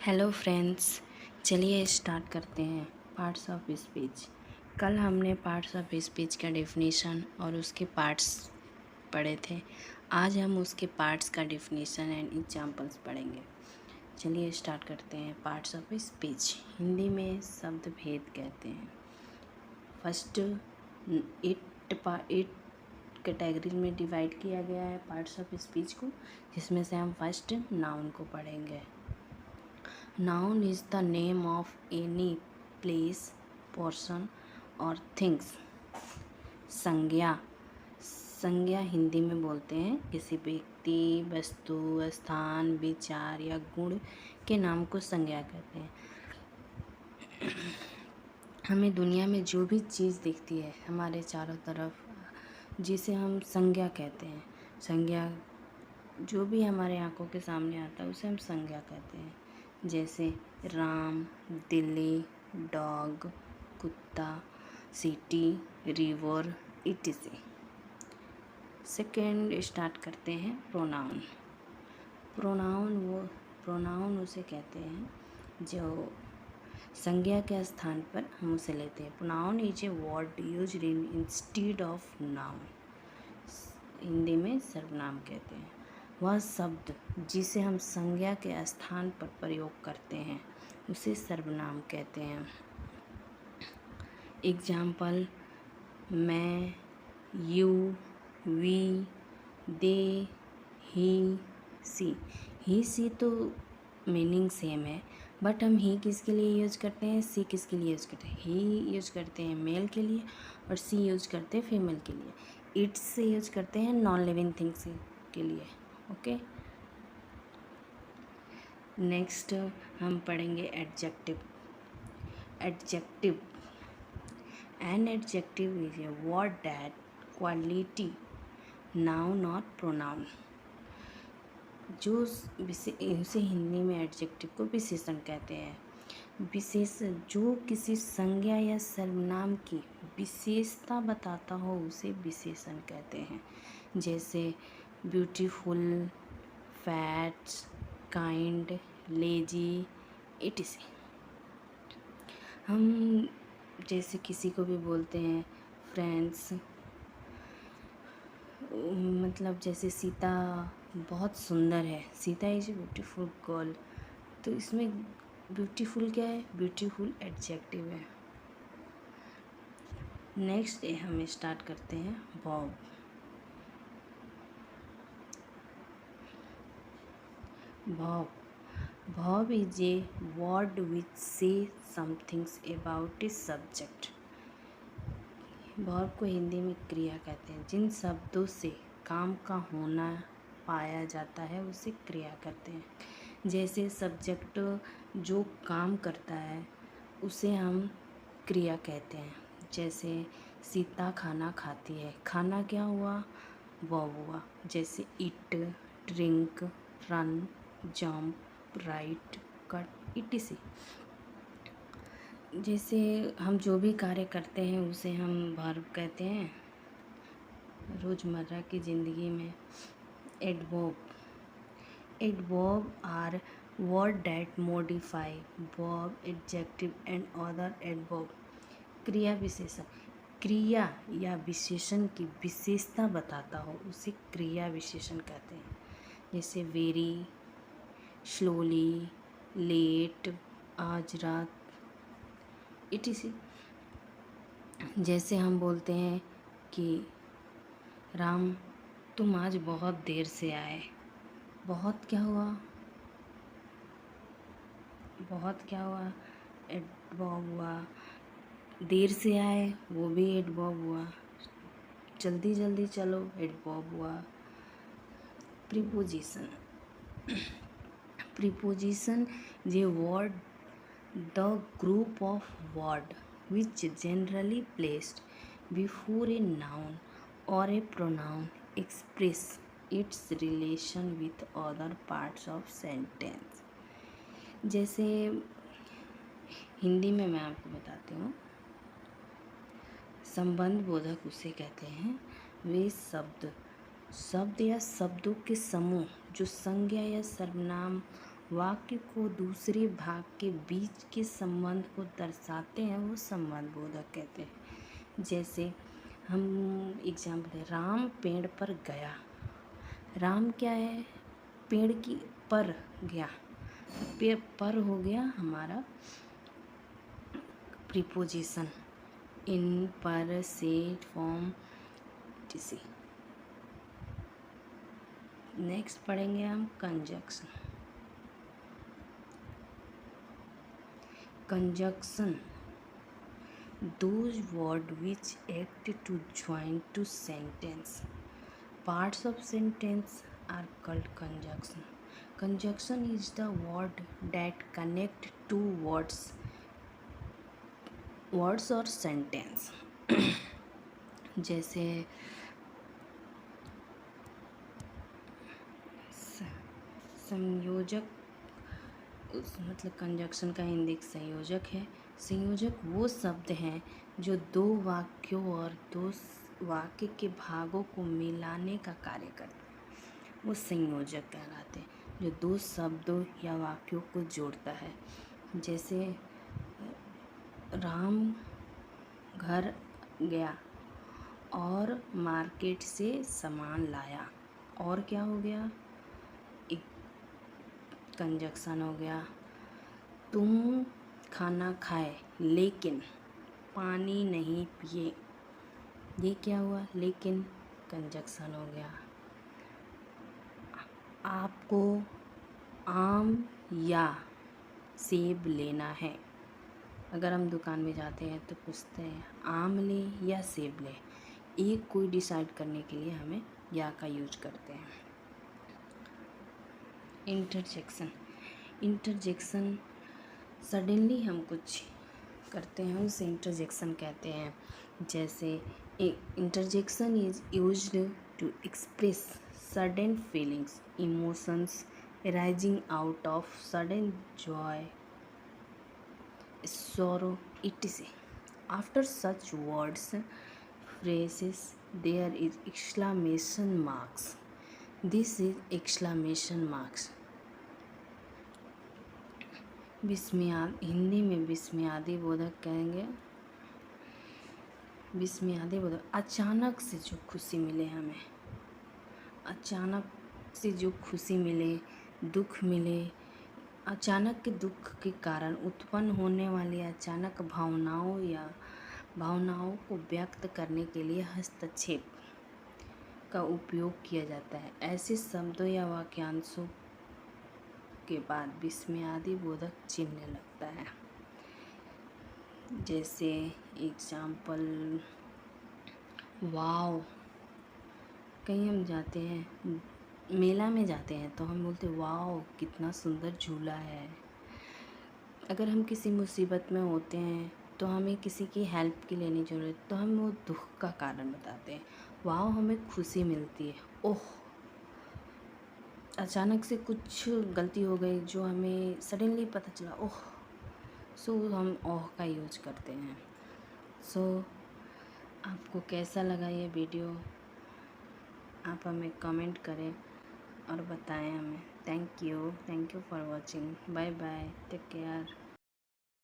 Hello friends, चलिए start करते हैं पार्ट्स ऑफ स्पीच। कल हमने पार्ट्स ऑफ स्पीच का डेफिनेशन और उसके पार्ट्स पढ़े थे। आज हम उसके पार्ट्स का डेफिनेशन एंड एग्जांपल्स पढ़ेंगे। चलिए स्टार्ट करते हैं। पार्ट्स ऑफ स्पीच हिंदी में शब्द भेद कहते हैं। फर्स्ट एट कैटेगरी में डिवाइड किया गया है पार्ट्स ऑफ स्पीच को, जिसमें से हम फर्स्ट नाउन को पढ़ेंगे। Noun is the name of any place, person or things. संज्ञा हिंदी में बोलते हैं किसी व्यक्ति, वस्तु, स्थान, विचार या गुण के नाम को संज्ञा कहते हैं। हमें दुनिया में जो भी चीज़ दिखती है हमारे चारों तरफ, जिसे हम संज्ञा कहते हैं। संज्ञा जो भी हमारे आंखों के सामने आता है उसे हम संज्ञा कहते हैं। जैसे राम, दिल्ली, डॉग, कुत्ता, city, river, etc.. Second start करते हैं प्रोनाउन। प्रोनाउन उसे कहते हैं जो संज्ञा के स्थान पर हम उसे लेते हैं। Pronoun is a word used in instead of noun. Hindi में सर्वनाम कहते हैं वह शब्द जिसे हम संज्ञा के स्थान पर प्रयोग करते हैं उसे सर्वनाम कहते हैं। एग्जाम्पल: मैं, यू, वी, दे, ही, सी। ही सी तो मीनिंग सेम है, बट हम ही किसके लिए यूज करते हैं, सी किसके लिए यूज करते हैं। ही यूज करते हैं मेल के लिए और सी यूज करते हैं फीमेल के लिए। इट्स से यूज करते हैं नॉन लिविंग थिंग्स के लिए। ओके, नेक्स्ट हम पढ़ेंगे adjective. Adjective an adjective is a word that quality noun और प्रोनाउन। जो इसे हिंदी में एडजेक्टिव को विशेषण कहते हैं। विशेष जो किसी संज्ञा या सर्वनाम की विशेषता बताता हो उसे विशेषण कहते हैं। जैसे beautiful, fat, kind, lazy, etc.. हम जैसे किसी को भी बोलते हैं फ्रेंड्स, मतलब जैसे सीता बहुत सुंदर है, Sita is a beautiful girl, तो इसमें ब्यूटीफुल क्या है, ब्यूटीफुल एडजेक्टिव है। नेक्स्ट हम स्टार्ट करते हैं verb. Verb is a word which say something about a subject. verb को हिंदी में क्रिया कहते हैं। जिन शब्दों से काम का होना पाया जाता है उसे क्रिया कहते हैं। जैसे सब्जेक्ट जो काम करता है उसे हम क्रिया कहते हैं। जैसे सीता खाना खाती है, खाना क्या हुआ, वर्ब हुआ। जैसे eat, drink, run, jump, write, cut, etc. जैसे हम जो भी कार्य करते हैं उसे हम वर्ब कहते हैं रोज़मर्रा की ज़िंदगी में। Adverb are word that modify verb, adjective and other adverb. क्रिया विशेषण क्रिया या विशेषण की विशेषता बताता हो उसे क्रिया विशेषण कहते हैं। जैसे वेरी, स्लोली, लेट, आज रात, इटीसी। जैसे हम बोलते हैं कि राम तुम आज बहुत देर से आए, बहुत क्या हुआ, एडवर्ब हुआ। देर से आए वो भी एडवर्ब हुआ। जल्दी जल्दी चलो एडवर्ब हुआ। Preposition is a word, the group of word which generally placed before a noun or a pronoun express its relation with other parts of sentence। जैसे हिंदी में मैं आपको बताती हूँ, संबंध बोधक उसे कहते हैं वे शब्द या शब्दों के समूह जो संज्ञा या सर्वनाम, वाक्य को दूसरे भाग के बीच के संबंध को दर्शाते हैं वो संबंध बोधक कहते हैं। जैसे हम एग्जाम्पल है, राम पेड़ पर गया। राम क्या है, पेड़ की पर गया, पेड़ पर हो गया हमारा प्रीपोजिशन इन, पर, से, फॉर्म, टीसी। नेक्स्ट पढ़ेंगे हम conjunction. Conjunction, those words which act to join to sentence. Parts of sentence are called conjunction. Conjunction is the word that connect two words or sentence. जैसे संयोजक, मतलब कंजक्शन का हिंदी संयोजक है। संयोजक वो शब्द हैं जो दो वाक्यों और दो वाक्य के भागों को मिलाने का कार्य करते हैं, वो संयोजक कहलाते हैं, जो दो शब्दों या वाक्यों को जोड़ता है। जैसे राम घर गया और मार्केट से सामान लाया, और क्या हो गया, एक कंजक्शन हो गया। तुम खाना खाए लेकिन पानी नहीं पिए, ये क्या हुआ, लेकिन कंजक्शन हो गया। आपको आम या सेब लेना है। अगर हम दुकान में जाते हैं तो पूछते हैं आम लें या सेब लें, एक कोई डिसाइड करने के लिए हमें या का यूज करते हैं। इंटरजेक्शन, इंटरजेक्शन सडनली हम कुछ करते हैं उसे इंटरजेक्शन कहते हैं। जैसे interjection is used to express sudden feelings, emotions arising out of sudden joy, sorrow, etc. After such words, phrases, there is exclamation marks. This is exclamation marks. Hindi में विस्मयादि बोधक कहेंगे। विस्मयादि बोधक, अचानक से जो खुशी मिले हमें, अचानक से जो खुशी मिले, दुख मिले, अचानक के दुख के कारण उत्पन्न होने वाली अचानक भावनाओं को व्यक्त करने के लिए हस्तक्षेप का उपयोग किया जाता है। ऐसे शब्दों या वाक्यांशों के बाद विस्मयादि बोधक चिन्ह लगता है। जैसे एग्जाम्पल, वाव, कहीं हम जाते हैं, मेला में जाते हैं तो हम बोलते वाव कितना सुंदर झूला है। अगर हम किसी मुसीबत में होते हैं तो हमें किसी की हेल्प की लेनी ज़रूरत, तो हम वो दुख का कारण बताते हैं। वाव हमें खुशी मिलती है, ओह अचानक से कुछ गलती हो गई जो हमें सडनली पता चला, ओह, सो हम ओह का यूज करते हैं। सो आपको कैसा लगा ये वीडियो, आप हमें कमेंट करें और बताएं हमें। Thank you for watching, bye bye, take care.